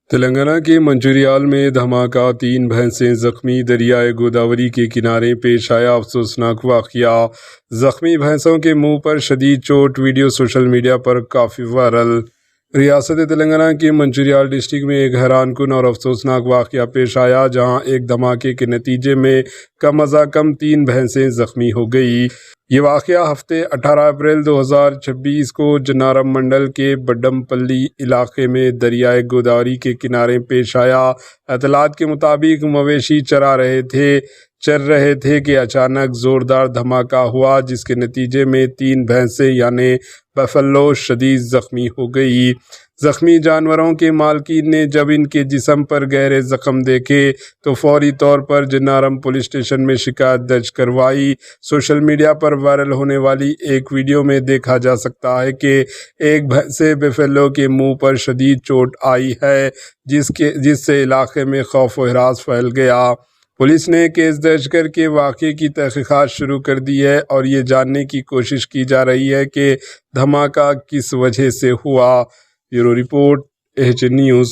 تلنگانہ کے منچریال میں دھماکہ، 3 بھینسیں زخمی، دریائے گوداوری کے کنارے پیش آیا افسوسناک واقعہ۔ زخمی بھینسوں کے منہ پر شدید چوٹ، ویڈیو سوشل میڈیا پر کافی وائرل۔ ریاست تلنگانہ کے منچریال ڈسٹرکٹ میں ایک حیران کن اور افسوسناک واقعہ پیش آیا، جہاں ایک دھماکے کے نتیجے میں کم از کم 3 بھینسیں زخمی ہو گئیں۔ یہ واقعہ ہفتے 18 اپریل 2026 کو جنارم منڈل کے بڈم پلی علاقے میں دریائے گوداوری کے کنارے پیش آیا۔ اطلاعات کے مطابق مویشی چر رہے تھے کہ اچانک زوردار دھماکہ ہوا، جس کے نتیجے میں 3 بھینسیں یعنی بفلو شدید زخمی ہو گئی۔ زخمی جانوروں کے مالکین نے جب ان کے جسم پر گہرے زخم دیکھے تو فوری طور پر جنارم پولیس اسٹیشن میں شکایت درج کروائی۔ سوشل میڈیا پر وائرل ہونے والی ایک ویڈیو میں دیکھا جا سکتا ہے کہ ایک بھینسے بفیلو کے منہ پر شدید چوٹ آئی ہے، جس سے علاقے میں خوف و ہراس پھیل گیا۔ پولیس نے کیس درج کر کے واقعے کی تحقیقات شروع کر دی ہے اور یہ جاننے کی کوشش کی جا رہی ہے کہ دھماکہ کس وجہ سے ہوا۔ Bureau report, H news.